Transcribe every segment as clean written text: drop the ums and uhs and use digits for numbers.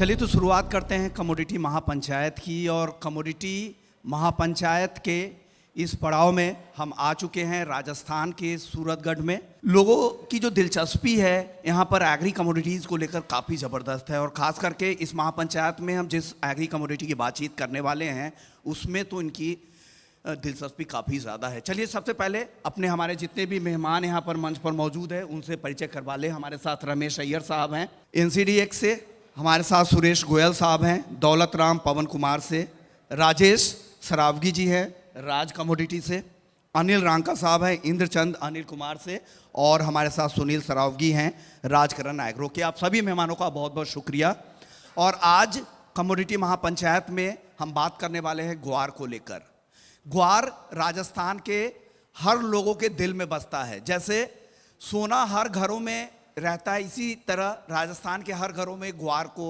चलिए तो शुरुआत करते हैं कमोडिटी महापंचायत की। और कमोडिटी महापंचायत के इस पड़ाव में हम आ चुके हैं राजस्थान के सूरतगढ़ में। लोगों की जो दिलचस्पी है यहाँ पर एग्री कमोडिटीज़ को लेकर काफ़ी ज़बरदस्त है। और ख़ास करके इस महापंचायत में हम जिस एग्री कमोडिटी की बातचीत करने वाले हैं उसमें तो इनकी दिलचस्पी काफ़ी ज़्यादा है। चलिए सबसे पहले अपने हमारे जितने भी मेहमान यहाँ पर मंच पर मौजूद हैं उनसे परिचय करवा लें। हमारे साथ रमेश अय्यर साहब हैं NCDX से, हमारे साथ सुरेश गोयल साहब हैं दौलत राम पवन कुमार से, राजेश सरावगी जी हैं राज कमोडिटी से, अनिल रांका साहब हैं इंद्रचंद अनिल कुमार से, और हमारे साथ सुनील सरावगी हैं राजकरण एग्रो के। आप सभी मेहमानों का बहुत बहुत शुक्रिया। और आज कमोडिटी महापंचायत में हम बात करने वाले हैं ग्वार को लेकर। ग्वार राजस्थान के हर लोगों के दिल में बसता है। जैसे सोना हर घरों में रहता है, इसी तरह राजस्थान के हर घरों में ग्वार को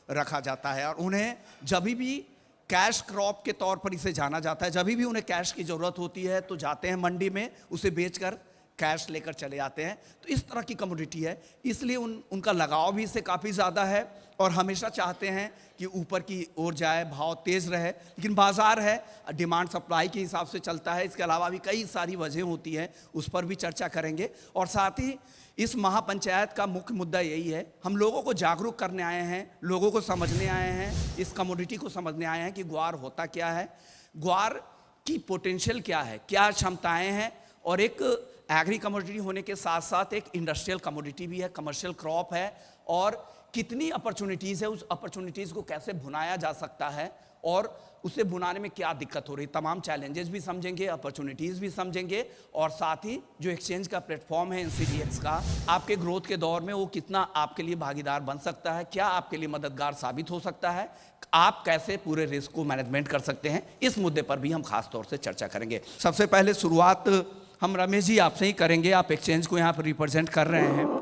रखा जाता है। और उन्हें जब भी कैश क्रॉप के तौर पर इसे जाना जाता है, जब भी उन्हें कैश की ज़रूरत होती है तो जाते हैं मंडी में, उसे बेचकर कैश लेकर चले आते हैं। तो इस तरह की कमोडिटी है, इसलिए उनका लगाव भी इससे काफ़ी ज़्यादा है और हमेशा चाहते हैं कि ऊपर की ओर जाए, भाव तेज़ रहे। लेकिन बाज़ार है, डिमांड सप्लाई के हिसाब से चलता है। इसके अलावा भी कई सारी वजह होती हैं, उस पर भी चर्चा करेंगे। और साथ ही इस महापंचायत का मुख्य मुद्दा यही है, हम लोगों को जागरूक करने आए हैं, लोगों को समझने आए हैं, इस कमोडिटी को समझने आए हैं कि ग्वार होता क्या है, ग्वार की पोटेंशियल क्या है, क्या क्षमताएं हैं। और एक एग्री कमोडिटी होने के साथ साथ एक इंडस्ट्रियल कमोडिटी भी है, कमर्शियल क्रॉप है। और कितनी अपॉर्चुनिटीज़ है, उस अपॉर्चुनिटीज़ को कैसे भुनाया जा सकता है और उसे भुनाने में क्या दिक्कत हो रही, तमाम चैलेंजेस भी समझेंगे, अपॉर्चुनिटीज़ भी समझेंगे। और साथ ही जो एक्सचेंज का प्लेटफॉर्म है NCDX का, आपके ग्रोथ के दौर में वो कितना आपके लिए भागीदार बन सकता है, क्या आपके लिए मददगार साबित हो सकता है, आप कैसे पूरे रिस्क को मैनेजमेंट कर सकते हैं, इस मुद्दे पर भी हम खास तौर से चर्चा करेंगे। सबसे पहले शुरुआत हम रमेश जी आपसे ही करेंगे। आप एक्सचेंज को यहाँ पर रिप्रेजेंट कर रहे हैं,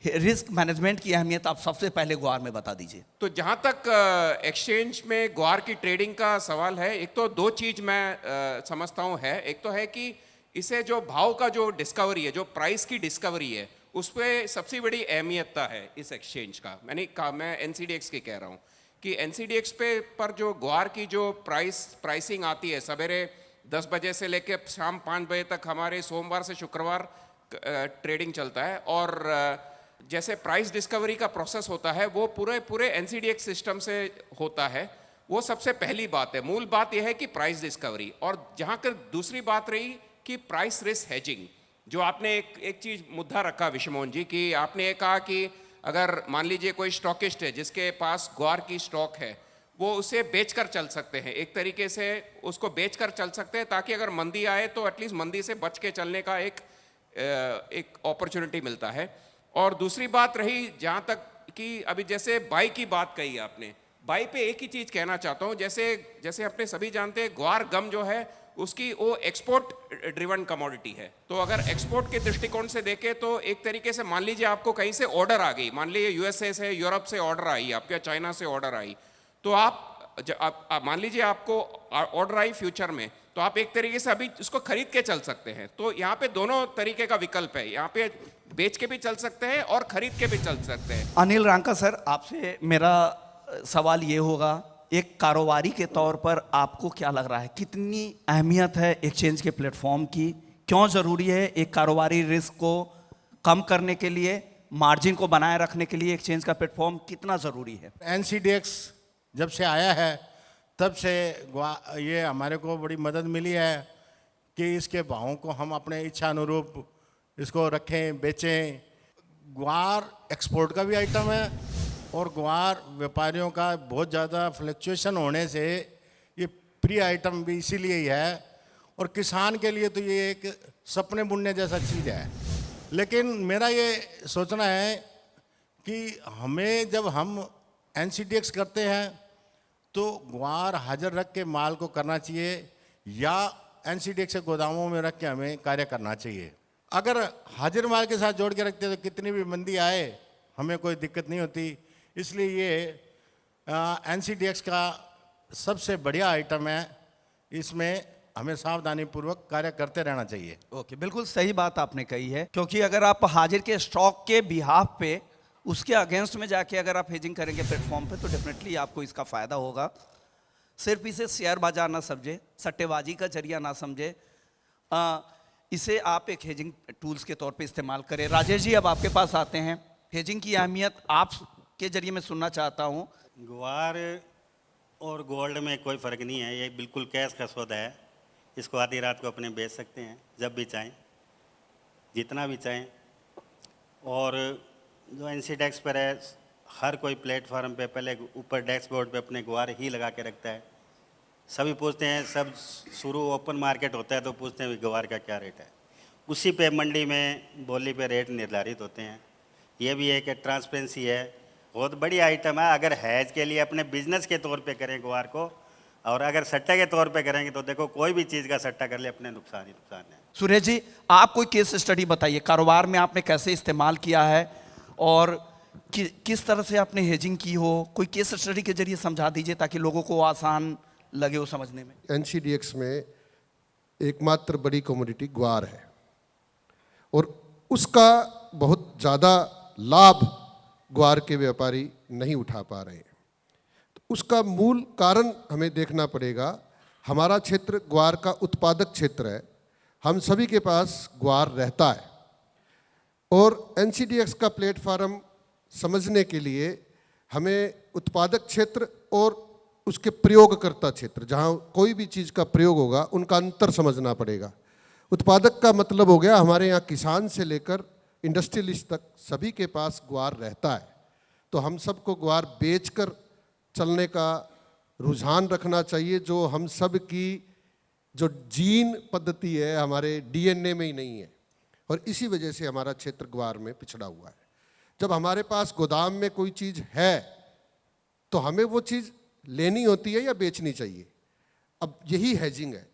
रिस्क मैनेजमेंट की अहमियत आप सबसे पहले ग्वार में बता दीजिए। तो जहाँ तक एक्सचेंज में ग्वार की ट्रेडिंग का सवाल है, एक तो दो चीज़ मैं समझता हूँ है। एक तो है कि इसे जो भाव का जो डिस्कवरी है, जो प्राइस की डिस्कवरी है, उस पर सबसे बड़ी अहमियतता है इस एक्सचेंज का। मैं NCDX की कह रहा हूँ कि NCDX पर जो ग्वार की जो प्राइसिंग आती है, सवेरे 10 बजे से लेकर शाम 5 बजे तक हमारे सोमवार से शुक्रवार ट्रेडिंग चलता है। और जैसे प्राइस डिस्कवरी का प्रोसेस होता है वो पूरे NCDX सिस्टम से होता है। वो सबसे पहली बात है, मूल बात यह है कि प्राइस डिस्कवरी। और जहाँ कर दूसरी बात रही कि प्राइस रिस्क हेजिंग, जो आपने एक चीज़ मुद्दा रखा विश्वमोहन जी, कि आपने ये कहा कि अगर मान लीजिए कोई स्टॉकिस्ट है जिसके पास ग्वार की स्टॉक है, वो उसे बेचकर चल सकते हैं, एक तरीके से उसको बेचकर चल सकते हैं ताकि अगर मंदी आए तो एटलीस्ट मंदी से बच के चलने का एक अपॉर्चुनिटी मिलता है। और दूसरी बात रही जहाँ तक कि अभी जैसे बाई की बात कही आपने, बाई पे एक ही चीज़ कहना चाहता हूँ। जैसे अपने सभी जानते हैं ग्वार गम जो है उसकी वो एक्सपोर्ट ड्रिवन कमोडिटी है। तो अगर एक्सपोर्ट के दृष्टिकोण से देखें तो एक तरीके से मान लीजिए आपको कहीं से ऑर्डर आ गई, मान लीजिए USA से, यूरोप से ऑर्डर आई, आपके चाइना से ऑर्डर आई, तो आप मान लीजिए आपको ऑर्डर आई फ्यूचर में, तो आप एक तरीके से अभी उसको खरीद के चल सकते हैं। तो यहाँ पे दोनों तरीके का विकल्प है, यहाँ पे बेच के भी चल सकते हैं और खरीद के भी चल सकते हैं। अनिल रांका सर, आपसे मेरा सवाल ये होगा, एक कारोबारी के तौर पर आपको क्या लग रहा है, कितनी अहमियत है एक्सचेंज के प्लेटफॉर्म की, क्यों ज़रूरी है एक कारोबारी रिस्क को कम करने के लिए, मार्जिन को बनाए रखने के लिए एक्सचेंज का प्लेटफॉर्म कितना ज़रूरी है? NCDX जब से आया है तब से ये हमारे को बड़ी मदद मिली है कि इसके भावों को हम अपने इच्छा अनुरूप इसको रखें, बेचें। ग्वार एक्सपोर्ट का भी आइटम है और ग्वार व्यापारियों का बहुत ज़्यादा फ्लक्चुएशन होने से ये प्री आइटम भी इसीलिए ही है। और किसान के लिए तो ये एक सपने बुनने जैसा चीज़ है। लेकिन मेरा ये सोचना है कि हमें जब हम NCDX करते हैं तो ग्वार हाजिर रख के माल को करना चाहिए या NCDX से गोदामों में रख के हमें कार्य करना चाहिए। अगर हाजिर माल के साथ जोड़ के रखते तो कितनी भी मंदी आए हमें कोई दिक्कत नहीं होती। इसलिए ये NCDX का सबसे बढ़िया आइटम है, इसमें हमें सावधानी पूर्वक कार्य करते रहना चाहिए। ओके, बिल्कुल सही बात आपने कही है, क्योंकि अगर आप हाजिर के स्टॉक के बिहाफ पे उसके अगेंस्ट में जाके अगर आप हेजिंग करेंगे प्लेटफॉर्म पे तो डेफिनेटली आपको इसका फ़ायदा होगा। सिर्फ इसे शेयर बाजार ना समझे, सट्टेबाजी का जरिया ना समझे, इसे आप एक हेजिंग टूल्स के तौर पे इस्तेमाल करें। राजेश जी, अब आपके पास आते हैं। हेजिंग की अहमियत आपके जरिए मैं सुनना चाहता हूँ। ग्वार और गोल्ड में कोई फ़र्क नहीं है, ये बिल्कुल कैश का सौदा है। इसको आधी रात को अपने बेच सकते हैं जब भी चाहें, जितना भी चाहें। और जो एनसी डेस्क पर है, हर कोई प्लेटफॉर्म पे पहले ऊपर डैशबोर्ड पे अपने ग्वार ही लगा के रखता है। सभी पूछते हैं, सब शुरू ओपन मार्केट होता है तो पूछते हैं ग्वार का क्या रेट है, उसी पे मंडी में बोली पे रेट निर्धारित होते हैं। ये भी एक ट्रांसपेरेंसी है, बहुत बड़ी आइटम है। अगर हैज के लिए अपने बिजनेस के तौर पे करें ग्वार को, और अगर सट्टे के तौर पे करेंगे तो देखो कोई भी चीज़ का सट्टा कर ले अपने नुकसान ही नुकसान है। सुरेश जी, आप कोई केस स्टडी बताइए, कारोबार में आपने कैसे इस्तेमाल किया है और किस तरह से आपने हेजिंग की हो, कोई केस स्टडी के जरिए समझा दीजिए ताकि लोगों को आसान लगे वो समझने में। एनसीडीएक्स में एकमात्र बड़ी कमोडिटी ग्वार है और उसका बहुत ज़्यादा लाभ ग्वार के व्यापारी नहीं उठा पा रहे हैं। तो उसका मूल कारण हमें देखना पड़ेगा। हमारा क्षेत्र ग्वार का उत्पादक क्षेत्र है, हम सभी के पास ग्वार रहता है और एनसीडीएक्स का प्लेटफॉर्म समझने के लिए हमें उत्पादक क्षेत्र और उसके प्रयोगकर्ता क्षेत्र, जहाँ कोई भी चीज़ का प्रयोग होगा, उनका अंतर समझना पड़ेगा। उत्पादक का मतलब हो गया हमारे यहाँ किसान से लेकर इंडस्ट्रियलिस्ट तक सभी के पास ग्वार रहता है। तो हम सबको ग्वार बेचकर चलने का रुझान रखना चाहिए, जो हम सब की जो जीन पद्धति है हमारे डीएनए में ही नहीं है, और इसी वजह से हमारा क्षेत्र ग्वार में पिछड़ा हुआ है। जब हमारे पास गोदाम में कोई चीज़ है तो हमें वो चीज़ लेनी होती है या बेचनी चाहिए। अब यही हेजिंग है,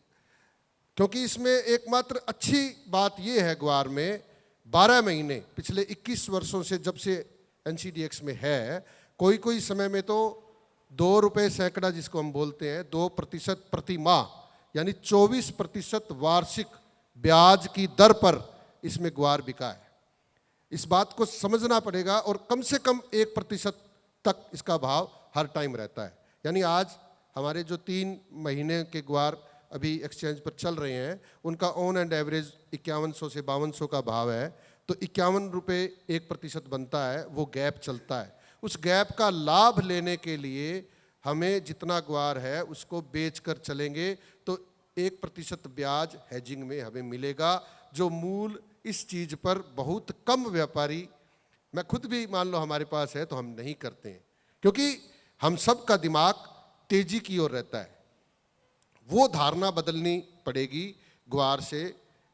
क्योंकि इसमें एकमात्र अच्छी बात ये है, ग्वार में 12 महीने पिछले 21 वर्षों से जब से एनसीडीएक्स में है, कोई समय में तो 2 रुपये सैकड़ा जिसको हम बोलते हैं, 2% प्रति माह, यानी 24% वार्षिक ब्याज की दर पर इसमें ग्वार बिका है। इस बात को समझना पड़ेगा और कम से कम 1% तक इसका भाव हर टाइम रहता है। यानी आज हमारे जो 3 महीने के ग्वार अभी एक्सचेंज पर चल रहे हैं, उनका ऑन एंड एवरेज 5100 से 5200 का भाव है। तो 51 रुपये 1% बनता है, वो गैप चलता है। उस गैप का लाभ लेने के लिए हमें जितना ग्वार है उसको बेच कर चलेंगे तो 1% ब्याज हेजिंग में हमें मिलेगा, जो मूल इस चीज़ पर बहुत कम व्यापारी, मैं खुद भी मान लो हमारे पास है तो हम नहीं करते हैं, क्योंकि हम सब का दिमाग तेजी की ओर रहता है। वो धारणा बदलनी पड़ेगी ग्वार से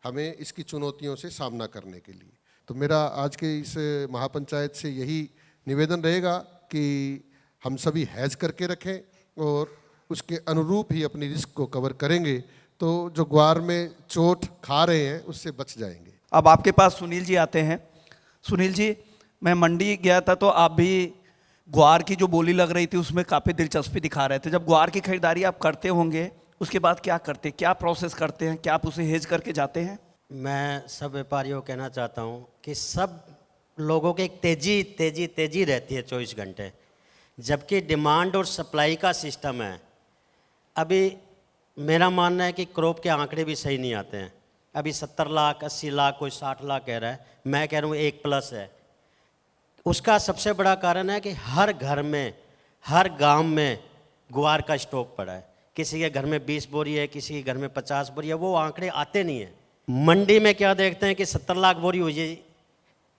हमें इसकी चुनौतियों से सामना करने के लिए। तो मेरा आज के इस महापंचायत से यही निवेदन रहेगा कि हम सभी हैज करके रखें और उसके अनुरूप ही अपनी रिस्क को कवर करेंगे तो जो ग्वार में चोट खा रहे हैं उससे बच जाएंगे। अब आपके पास सुनील जी आते हैं। सुनील जी, मैं मंडी गया था तो आप भी ग्वार की जो बोली लग रही थी उसमें काफ़ी दिलचस्पी दिखा रहे थे। जब ग्वार की खरीदारी आप करते होंगे उसके बाद क्या करते, क्या प्रोसेस करते हैं, क्या आप उसे हेज करके जाते हैं? मैं सब व्यापारियों को कहना चाहता हूँ कि सब लोगों की एक तेजी रहती है 24 घंटे, जबकि डिमांड और सप्लाई का सिस्टम है। अभी मेरा मानना है कि क्रॉप के आंकड़े भी सही नहीं आते हैं। अभी 70 लाख 80 लाख, कोई 60 लाख कह रहा है, मैं कह रहा हूँ 1+ है। उसका सबसे बड़ा कारण है कि हर घर में, हर गांव में ग्वार का स्टॉक पड़ा है। किसी के घर में 20 बोरी है, किसी के घर में 50 बोरी है, वो आंकड़े आते नहीं हैं। मंडी में क्या देखते हैं कि 70 लाख बोरी हुई है,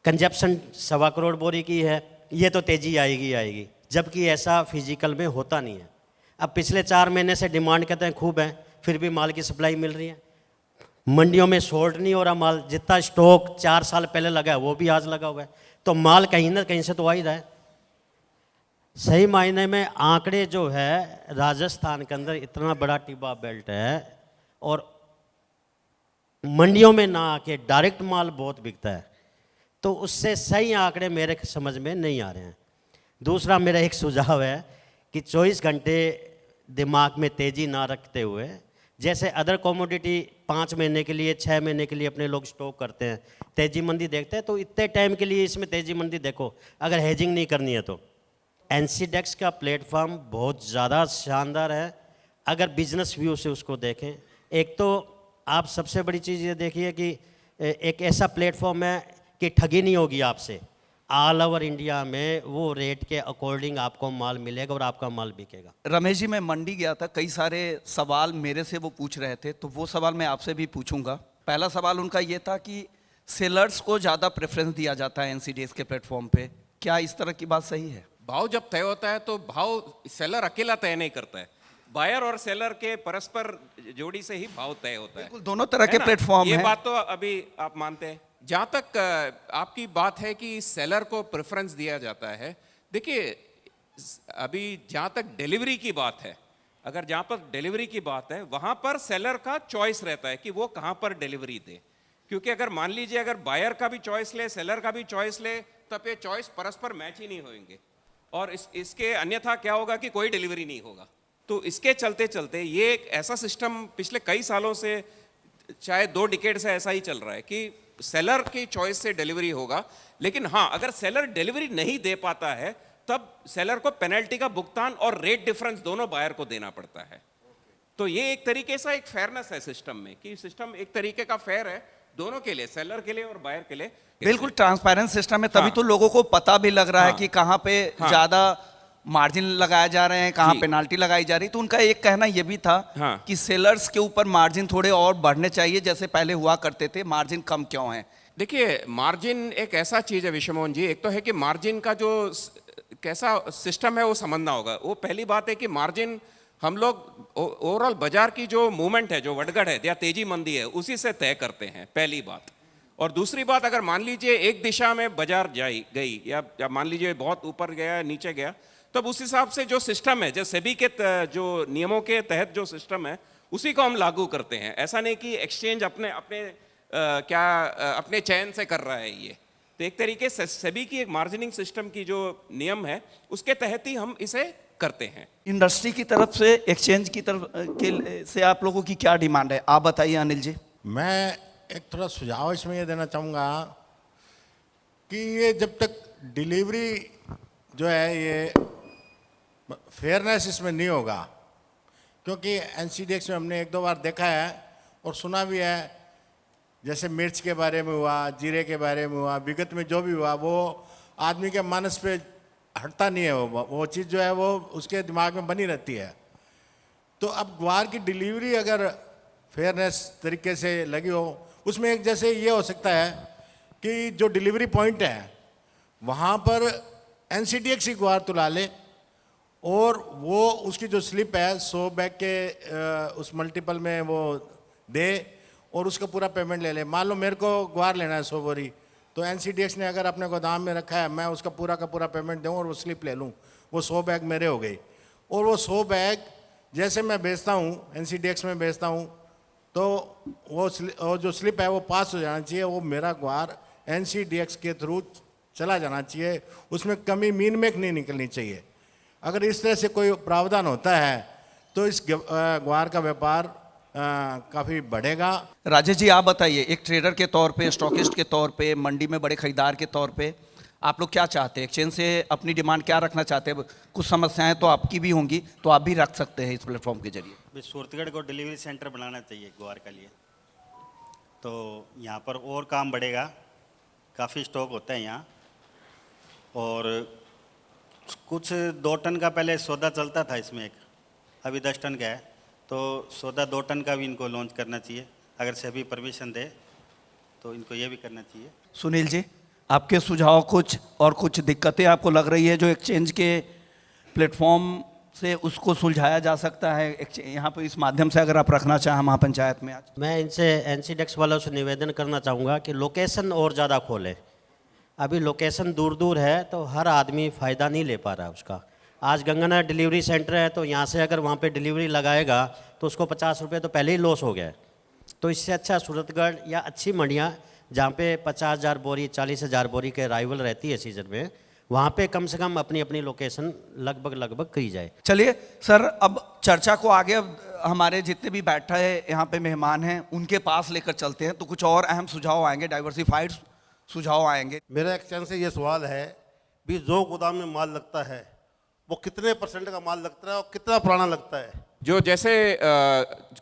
कंजप्शन 1.25 करोड़ बोरी की है, ये तो तेज़ी आएगी, जबकि ऐसा फिजिकल में होता नहीं है। अब पिछले 4 महीने से डिमांड कहते हैं खूब है, फिर भी माल की सप्लाई मिल रही है। मंडियों में शॉर्ट नहीं हो रहा माल, जितना स्टॉक 4 साल पहले लगा है वो भी आज लगा हुआ है, तो माल कहीं ना कहीं से तो आ ही रहा है। सही मायने में आंकड़े जो है, राजस्थान के अंदर इतना बड़ा टिब्बा बेल्ट है और मंडियों में ना आके डायरेक्ट माल बहुत बिकता है, तो उससे सही आंकड़े मेरे समझ में नहीं आ रहे हैं। दूसरा मेरा एक सुझाव है कि 24 घंटे दिमाग में तेज़ी ना रखते हुए जैसे अदर कमोडिटी 5 महीने के लिए 6 महीने के लिए अपने लोग स्टॉक करते हैं, तेजी मंदी देखते हैं, तो इतने टाइम के लिए इसमें तेजी मंदी देखो अगर हेजिंग नहीं करनी है तो। एनसीडेक्स का प्लेटफॉर्म बहुत ज़्यादा शानदार है अगर बिजनेस व्यू से उसको देखें। एक तो आप सबसे बड़ी चीज़ ये देखिए कि एक ऐसा प्लेटफॉर्म है कि ठगी नहीं होगी आपसे। ऑल ओवर इंडिया में वो रेट के अकॉर्डिंग आपको माल मिलेगा और आपका माल बिकेगा। रमेश जी, मैं मंडी गया था, कई सारे सवाल मेरे से वो पूछ रहे थे, तो वो सवाल मैं आपसे भी पूछूंगा। पहला सवाल उनका ये था कि सेलर्स को ज़्यादा प्रेफरेंस दिया जाता है एनसीडीएक्स के प्लेटफॉर्म पे, क्या इस तरह की बात सही है? भाव जब तय होता है तो भाव सेलर अकेला तय नहीं करता है, बायर और सेलर के परस्पर जोड़ी से ही भाव तय होता है। बिल्कुल, दोनों तरह के ना? प्लेटफॉर्म ये हैं। बात तो अभी आप मानते हैं। जहां तक आपकी बात है कि सेलर को प्रेफरेंस दिया जाता है, देखिए अभी जहां तक डिलीवरी की बात है, अगर जहां पर डिलीवरी की बात है वहां पर सेलर का चॉइस रहता है कि वो कहां पर डिलीवरी दे। क्योंकि अगर मान लीजिए अगर बायर का भी चॉइस ले, सेलर का भी चॉइस ले, तब ये चॉइस परस्पर मैच ही नहीं होंगे और इसके अन्यथा क्या होगा कि कोई डिलीवरी नहीं होगा। तो इसके चलते चलते ये एक ऐसा सिस्टम पिछले कई सालों से, शायद 2 डिकेड से ऐसा ही चल रहा है कि सेलर की चॉइस से डिलीवरी होगा। लेकिन हाँ, अगर सेलर डिलीवरी नहीं दे पाता है तब सेलर को पेनल्टी का भुगतान और रेट डिफरेंस दोनों बायर को देना पड़ता है। तो ये एक तरीके से एक फेयरनेस है सिस्टम में, कि सिस्टम एक तरीके का फेयर है दोनों के लिए, सेलर के लिए और बायर के लिए। बिल्कुल ट्रांसपेरेंट सिस्टम है, तभी हाँ। तो लोगों को पता भी लग रहा है हाँ। कि कहाँ पे हाँ। ज्यादा मार्जिन लगाए जा रहे हैं, कहाँ जी। पेनाल्टी लगाई जा रही। तो उनका एक कहना ये भी था हाँ। कि सेलर्स के ऊपर मार्जिन थोड़े और बढ़ने चाहिए, जैसे पहले हुआ करते थे, मार्जिन कम क्यों है? देखिए, मार्जिन एक ऐसा चीज है विश्वमोहन जी, एक तो है कि मार्जिन का जो कैसा सिस्टम है वो समझना होगा। वो पहली बात है कि मार्जिन हम लोग ओवरऑल बाजार की जो मूवमेंट है, जो वटगड़ है या तेजी मंदी है, उसी से तय करते हैं, पहली बात। और दूसरी बात, अगर मान लीजिए एक दिशा में बाजार गई या मान लीजिए बहुत ऊपर गया नीचे गया, तब उस हिसाब से जो सिस्टम है, जो सेबी के जो नियमों के तहत जो सिस्टम है उसी को हम लागू करते हैं। ऐसा नहीं कि एक्सचेंज अपने अपने चयन से कर रहा है। ये तो एक तरीके से सेबी की एक मार्जिनिंग सिस्टम की जो नियम है उसके तहत ही हम इसे करते हैं। इंडस्ट्री की तरफ से, एक्सचेंज की तरफ से आप लोगों की क्या डिमांड है, आप बताइए अनिल जी। मैं एक थोड़ा सुझाव इसमें ये देना चाहूँगा कि ये जब तक डिलीवरी जो है ये फेयरनेस इसमें नहीं होगा, क्योंकि एनसीडीएक्स में हमने 1-2 बार देखा है और सुना भी है, जैसे मिर्च के बारे में हुआ, जीरे के बारे में हुआ, विगत में जो भी हुआ वो आदमी के मानस पे हटता नहीं है। वो चीज़ जो है वो उसके दिमाग में बनी रहती है। तो अब ग्वार की डिलीवरी अगर फेयरनेस तरीके से लगी हो, उसमें एक जैसे ये हो सकता है कि जो डिलीवरी पॉइंट है वहाँ पर एनसीडीएक्स ही ग्वार तुला ले और वो उसकी जो स्लिप है 100 बैग के उस मल्टीपल में वो दे और उसका पूरा पेमेंट ले ले। मान लो मेरे को ग्वार लेना है 100 बोरी, तो एनसीडीएक्स ने अगर अपने गोदाम में रखा है, मैं उसका पूरा का पूरा पेमेंट दूँ और वो स्लिप ले लूँ, वो 100 बैग मेरे हो गई। और वो 100 बैग जैसे मैं बेचता हूँ, एनसीडीएक्स में बेचता हूँ, तो वो जो स्लिप है वो पास हो जाना चाहिए, वो मेरा ग्वार एनसीडीएक्स के थ्रू चला जाना चाहिए, उसमें कमी मीन मेक नहीं निकलनी चाहिए। अगर इस तरह से कोई प्रावधान होता है तो इस ग्वार का व्यापार काफ़ी बढ़ेगा। राजेश जी, आप बताइए, एक ट्रेडर के तौर पे, स्टॉकिस्ट के तौर पे, मंडी में बड़े खरीदार के तौर पे आप लोग क्या चाहते हैं? एक्सचेंज से अपनी डिमांड क्या रखना चाहते हैं? कुछ समस्याएं तो आपकी भी होंगी, तो आप भी रख सकते हैं इस प्लेटफॉर्म के जरिए। भी सूरतगढ़ को डिलीवरी सेंटर बनाना चाहिए ग्वार के लिए, तो यहाँ पर और काम बढ़ेगा। काफ़ी स्टॉक होता है यहाँ, और कुछ 2 टन का पहले सौदा चलता था इसमें, एक अभी 10 टन का है, तो सौदा 2 टन का भी इनको लॉन्च करना चाहिए। अगर सभी परमिशन दे तो इनको ये भी करना चाहिए। सुनील जी, आपके सुझाव कुछ दिक्कतें आपको लग रही है जो एक्सचेंज के प्लेटफॉर्म से उसको सुलझाया जा सकता है यहाँ पर, इस माध्यम से अगर आप रखना चाहें महापंचायत में? आज मैं इनसे एनसीडेक्स वालों से निवेदन करना चाहूँगा कि लोकेशन और ज़्यादा खोलें। अभी लोकेशन दूर दूर है तो हर आदमी फ़ायदा नहीं ले पा रहा है उसका। आज गंगानगर डिलीवरी सेंटर है, तो यहाँ से अगर वहाँ पे डिलीवरी लगाएगा तो उसको 50 रुपये तो पहले ही लॉस हो गया है। तो इससे अच्छा सूरतगढ़ या अच्छी मंडियाँ जहाँ पे 50,000 बोरी 40,000 बोरी के अराइवल रहती है सीज़न में, वहाँ पे कम से कम अपनी अपनी लोकेशन लगभग करी जाए। चलिए सर, अब चर्चा को आगे हमारे जितने भी बैठे यहाँ पे मेहमान हैं उनके पास लेकर चलते हैं, तो कुछ और अहम सुझाव आएंगे, डाइवर्सिफाइड सुझाव आएंगे। मेरा एक्सचेंज से ये सवाल है भी जो गोदाम में माल लगता है वो कितने % का माल लगता है और कितना पुराना लगता है? जो जैसे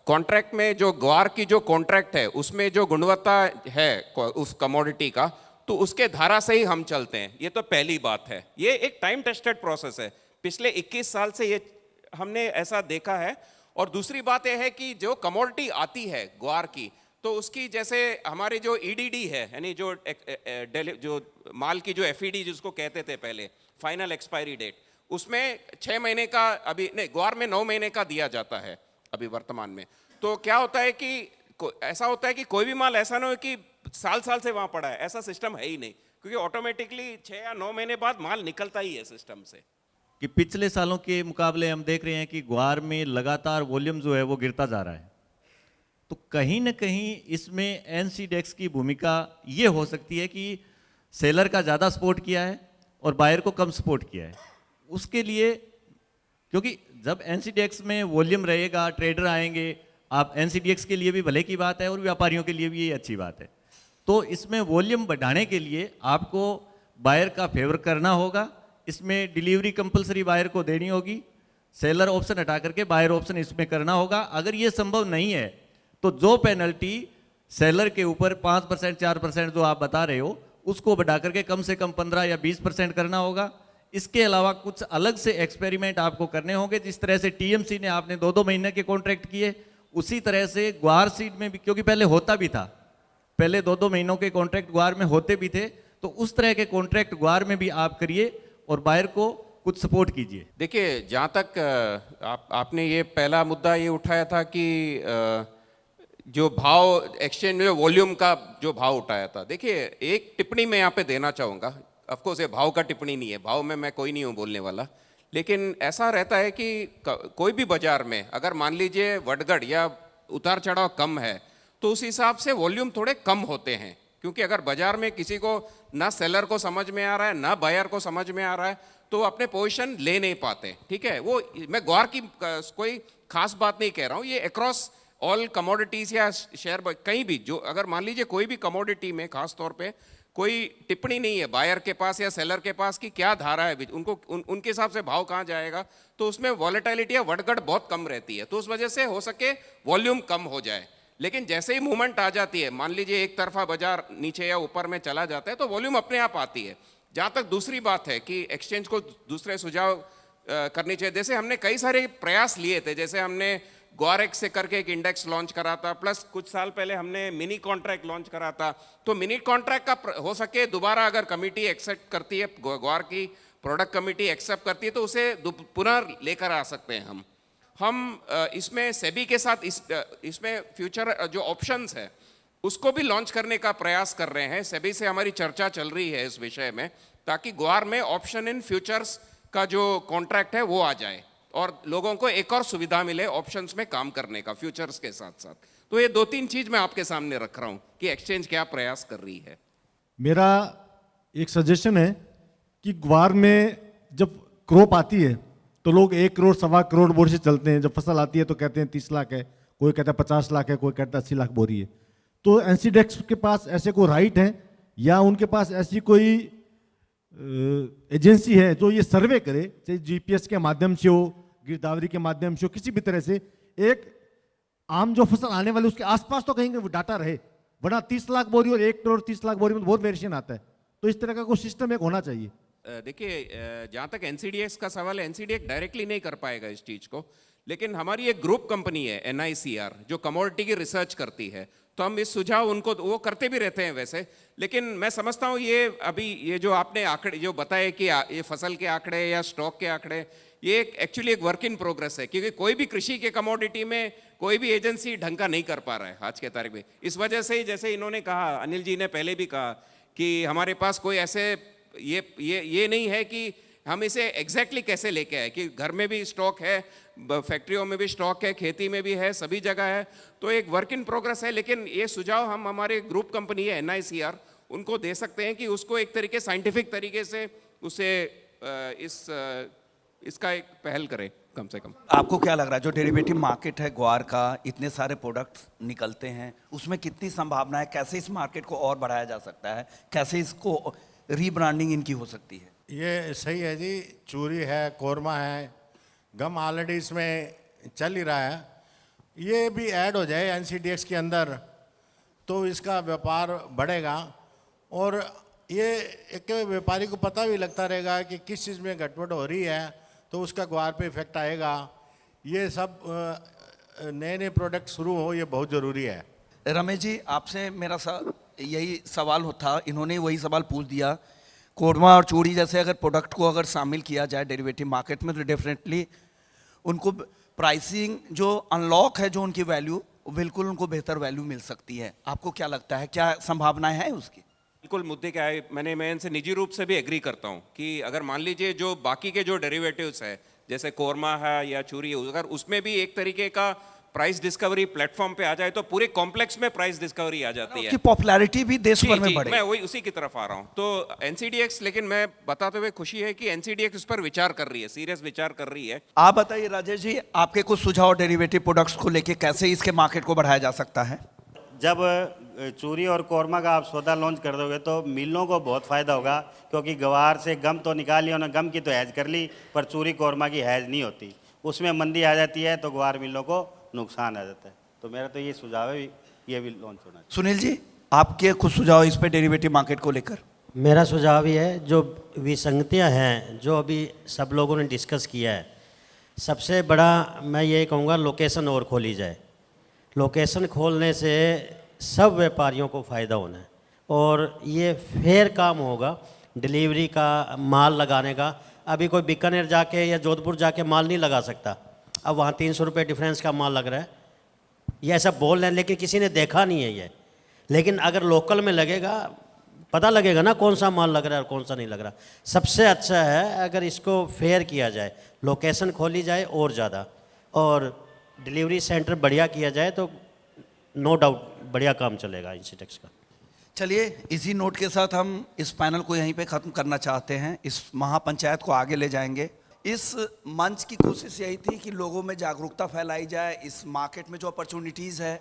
कॉन्ट्रैक्ट में जो ग्वार की जो कॉन्ट्रैक्ट है उसमें जो गुणवत्ता है उस कमोडिटी का, तो उसके धारा से ही हम चलते हैं। ये तो पहली बात है। ये एक टाइम टेस्टेड प्रोसेस है, पिछले 21 साल से ये हमने ऐसा देखा है। और दूसरी बात यह है कि जो कमोडिटी आती है ग्वार की, तो उसकी जैसे हमारे जो ईडीडी है, यानी जो माल की जो एफईडी जिसको कहते थे पहले, फाइनल एक्सपायरी डेट, उसमें 6 महीने का, अभी नहीं, ग्वार में 9 महीने का दिया जाता है अभी वर्तमान में। तो क्या होता है कि ऐसा होता है कि कोई भी माल ऐसा ना हो कि साल से वहां पड़ा है, ऐसा सिस्टम है ही नहीं, क्योंकि ऑटोमेटिकली 6 या 9 महीने बाद माल निकलता ही है सिस्टम से। कि पिछले सालों के मुकाबले हम देख रहे हैं कि ग्वार में लगातार वॉल्यूम जो है वो गिरता जा रहा है, तो कहीं ना कहीं इसमें एनसीडेक्स की भूमिका ये हो सकती है कि सेलर का ज़्यादा सपोर्ट किया है और बायर को कम सपोर्ट किया है। उसके लिए, क्योंकि जब एनसीडीएक्स में वॉल्यूम रहेगा, ट्रेडर आएंगे, आप एनसीडीएक्स के लिए भी भले की बात है और व्यापारियों के लिए भी ये अच्छी बात है। तो इसमें वॉल्यूम बढ़ाने के लिए आपको बायर का फेवर करना होगा, इसमें डिलीवरी कंपलसरी बायर को देनी होगी, सेलर ऑप्शन हटा करके बायर ऑप्शन इसमें करना होगा। अगर ये संभव नहीं है तो जो पेनल्टी सेलर के ऊपर 5% 4% जो आप बता रहे हो, उसको बढ़ा करके कम से कम 15 या 20% करना होगा। इसके अलावा कुछ अलग से एक्सपेरिमेंट आपको करने होंगे। जिस तरह से टीएमसी ने आपने 2-2 महीने के कॉन्ट्रैक्ट किए, उसी तरह से ग्वार सीड में भी, क्योंकि पहले होता भी था, पहले 2-2 महीनों के कॉन्ट्रैक्ट ग्वार में होते भी थे, तो उस तरह के कॉन्ट्रैक्ट ग्वार में भी आप करिए और बायर को कुछ सपोर्ट कीजिए। देखिए, जहाँ तक आपने ये पहला मुद्दा ये उठाया था कि जो भाव एक्सचेंज में वॉल्यूम का जो भाव उठाया था, देखिए एक टिप्पणी मैं यहाँ पे देना चाहूँगा। ऑफकोर्स ये भाव का टिप्पणी नहीं है, भाव में मैं कोई नहीं हूँ बोलने वाला, लेकिन ऐसा रहता है कि कोई भी बाजार में अगर मान लीजिए वटगढ़ या उतार चढ़ाव कम है, तो उस हिसाब से वॉल्यूम थोड़े कम होते हैं। क्योंकि अगर बाजार में किसी को ना सेलर को समझ में आ रहा है ना बायर को समझ में आ रहा है, तो अपने पोजीशन ले नहीं पाते। ठीक है, वो मैं ग्वार की कोई खास बात नहीं कह रहा हूँ, ये अक्रॉस ऑल कमोडिटीज या शेयर कहीं भी, जो अगर मान लीजिए कोई भी कमोडिटी में खास तौर पे कोई टिप्पणी नहीं है बायर के पास या सेलर के पास कि क्या धारा है, उनको उनके हिसाब से भाव कहाँ जाएगा, तो उसमें वॉलेटिलिटी या वटगढ़ बहुत कम रहती है, तो उस वजह से हो सके वॉल्यूम कम हो जाए। लेकिन जैसे ही मूवमेंट आ जाती है, मान लीजिए एक तरफा बाजार नीचे या ऊपर में चला जाता है, तो वॉल्यूम अपने आप आती है। जहाँ तक दूसरी बात है कि एक्सचेंज को दूसरे सुझाव करनी चाहिए, जैसे हमने कई सारे प्रयास लिए थे, जैसे हमने ग्वारेक्स से करके एक इंडेक्स लॉन्च करा था, प्लस कुछ साल पहले हमने मिनी कॉन्ट्रैक्ट लॉन्च करा था। तो मिनी कॉन्ट्रैक्ट का हो सके दोबारा अगर कमिटी एक्सेप्ट करती है, ग्वार की प्रोडक्ट कमिटी एक्सेप्ट करती है, तो उसे पुनः लेकर आ सकते हैं हम इसमें सेबी के साथ इसमें फ्यूचर जो ऑप्शंस है उसको भी लॉन्च करने का प्रयास कर रहे हैं। सेबी से हमारी चर्चा चल रही है इस विषय में, ताकि ग्वार में ऑप्शन इन फ्यूचर्स का जो कॉन्ट्रैक्ट है वो आ जाए और लोगों को एक और सुविधा मिले ऑप्शंस में काम करने का फ्यूचर्स के साथ साथ। तो ये 2-3 चीज मैं आपके सामने रख रहा हूं कि एक्सचेंज क्या प्रयास कर रही है। मेरा एक सजेशन है कि ग्वार में जब क्रॉप आती है तो लोग 1 करोड़ 1.25 करोड़ बोरी से चलते हैं, जब फसल आती है तो कहते हैं 30 लाख है, कोई कहता है 50 लाख है, कोई कहता है 80 लाख बोरी है। तो एनसीडेक्स के पास ऐसे कोई राइट है या उनके पास ऐसी कोई एजेंसी है जो ये सर्वे करे, चाहे जीपीएस के माध्यम से हो, गिरदावरी के माध्यम से हो, किसी भी तरह से एक आम जो फसल आने वाली उसके आसपास तो कहीं वो डाटा रहे, वरना 30 लाख बोरी और 1 करोड़ 30 लाख बोरी में बहुत वेरिएशन आता है। तो इस तरह का कोई सिस्टम एक होना चाहिए। देखिए, जहाँ तक एनसीडीएक्स का सवाल है, एनसीडीएक्स डायरेक्टली नहीं कर पाएगा इस चीज़ को, लेकिन हमारी एक ग्रुप कंपनी है NICR जो कमोडिटी की रिसर्च करती है, तो हम इस सुझाव उनको वो करते भी रहते हैं वैसे। लेकिन मैं समझता हूँ ये अभी ये जो आपने आंकड़े जो बताए कि ये फसल के आंकड़े या स्टॉक के आंकड़े, ये एक्चुअली एक वर्क इन प्रोग्रेस है, क्योंकि कोई भी कृषि के कमोडिटी में कोई भी एजेंसी ढंग का नहीं कर पा रहा है आज के तारीख में। इस वजह से ही, जैसे इन्होंने कहा, अनिल जी ने पहले भी कहा कि हमारे पास कोई ऐसे ये नहीं है कि हम इसे एग्जैक्टली कैसे लेके आए, कि घर में भी स्टॉक है, फैक्ट्रियों में भी स्टॉक है, खेती में भी है, सभी जगह है। तो एक वर्क इन प्रोग्रेस है, लेकिन ये सुझाव हम हमारे ग्रुप कंपनी है NICR उनको दे सकते हैं कि उसको एक तरीके साइंटिफिक तरीके से उसे इसका एक पहल करें कम से कम। आपको क्या लग रहा है जो डेरिवेटिव मार्केट है ग्वार का, इतने सारे प्रोडक्ट्स निकलते हैं, उसमें कितनी संभावना है? कैसे इस मार्केट को और बढ़ाया जा सकता है? कैसे इसको रीब्रांडिंग इनकी हो सकती है? ये सही है जी, चूरी है, कोरमा है, गम ऑलरेडी इसमें चल ही रहा है। ये भी ऐड हो जाए एनसीडीएक्स के अंदर तो इसका व्यापार बढ़ेगा और ये एक व्यापारी को पता भी लगता रहेगा कि किस चीज़ में गड़बड़ हो रही है, तो उसका ग्वार पे इफेक्ट आएगा। ये सब नए नए प्रोडक्ट शुरू हो, ये बहुत ज़रूरी है। रमेश जी, आपसे मेरा यही सवाल था, इन्होंने वही सवाल पूछ दिया। कोरमा और चूड़ी जैसे अगर प्रोडक्ट को अगर शामिल किया जाए डेरिवेटिव मार्केट में तो डेफिनेटली उनको प्राइसिंग जो अनलॉक है, जो उनकी वैल्यू, बिल्कुल उनको बेहतर वैल्यू मिल सकती है। आपको क्या लगता है, क्या संभावनाएं हैं उसकी? बिल्कुल, मुद्दे क्या है, मैं इनसे निजी रूप से भी एग्री करता हूं कि अगर मान लीजिए जो बाकी के जो डेरिवेटिव्स है जैसे कोरमा है या चूरी है, अगर उसमें भी एक तरीके का प्राइस डिस्कवरी प्लेटफॉर्म पे आ जाए तो पूरे कॉम्प्लेक्स में प्राइस डिस्कवरी आ जाती है। उसकी पॉपुलैरिटी भी देश भर में जी, बढ़े। मैं वही उसी की तरफ आ रहा हूँ। तो एनसीडीएक्स, लेकिन मैं बताते हुए खुशी है कि एनसीडीएक्स इस पर विचार कर रही है, सीरियस विचार कर रही है। आप बताइए राजेश जी, आपके कुछ सुझाव डेरिवेटिव प्रोडक्ट्स को लेके, कैसे इसके मार्केट को बढ़ाया जा सकता है? जब चूरी और कोरमा का आप सौदा लॉन्च कर दोगे तो मिलों को बहुत फ़ायदा होगा, क्योंकि ग्वार से गम तो निकाल लिया, उन्होंने गम की तो हैज कर ली, पर चूरी कोरमा की हैज नहीं होती, उसमें मंदी आ जाती है तो ग्वार मिलों को नुकसान आ जाता है। तो मेरा तो ये सुझाव है, ये भी लॉन्च होना चाहिए। सुनील जी, आपके कुछ सुझाव इस पे डेरिवेटिव मार्केट को लेकर? मेरा सुझाव ये है, जो विसंगतियाँ हैं जो अभी सब लोगों ने डिस्कस किया है, सबसे बड़ा मैं ये कहूँगा लोकेशन और खोली जाए। लोकेशन खोलने से सब व्यापारियों को फ़ायदा होना है और ये फेयर काम होगा डिलीवरी का, माल लगाने का। अभी कोई बीकानेर जाके या जोधपुर जाके माल नहीं लगा सकता, अब वहाँ 300 रुपये डिफरेंस का माल लग रहा है, ये ऐसा बोल रहे हैं लेकिन किसी ने देखा नहीं है ये। लेकिन अगर लोकल में लगेगा, पता लगेगा ना कौन सा माल लग रहा है और कौन सा नहीं लग रहा। सबसे अच्छा है अगर इसको फेयर किया जाए, लोकेशन खोली जाए और ज़्यादा, और डिलीवरी सेंटर बढ़िया किया जाए तो नो डाउट बढ़िया काम चलेगा एनसीडीएक्स का। चलिए, इसी नोट के साथ हम इस पैनल को यहीं पे ख़त्म करना चाहते हैं। इस महापंचायत को आगे ले जाएंगे। इस मंच की कोशिश यही थी कि लोगों में जागरूकता फैलाई जाए, इस मार्केट में जो अपॉर्चुनिटीज़ है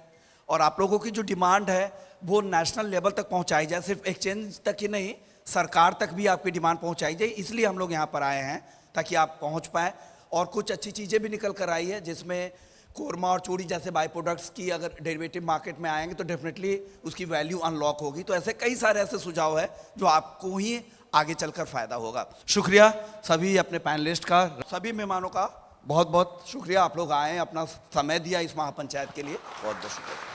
और आप लोगों की जो डिमांड है वो नेशनल लेवल तक पहुंचाई जाए, सिर्फ एक्सचेंज तक ही नहीं, सरकार तक भी आपकी डिमांड पहुंचाई जाए। इसलिए हम लोग यहाँ पर आए हैं ताकि आप पहुँच पाएँ। और कुछ अच्छी चीज़ें भी निकल कर आई है, जिसमें कोरमा और चूड़ी जैसे बाई प्रोडक्ट्स की अगर डेरिवेटिव मार्केट में आएंगे तो डेफिनेटली उसकी वैल्यू अनलॉक होगी। तो ऐसे कई सारे ऐसे सुझाव है जो आपको ही आगे चलकर फायदा होगा। शुक्रिया सभी अपने पैनलिस्ट का, सभी मेहमानों का बहुत बहुत शुक्रिया। आप लोग आए, अपना समय दिया इस महापंचायत के लिए, बहुत बहुत शुक्रिया।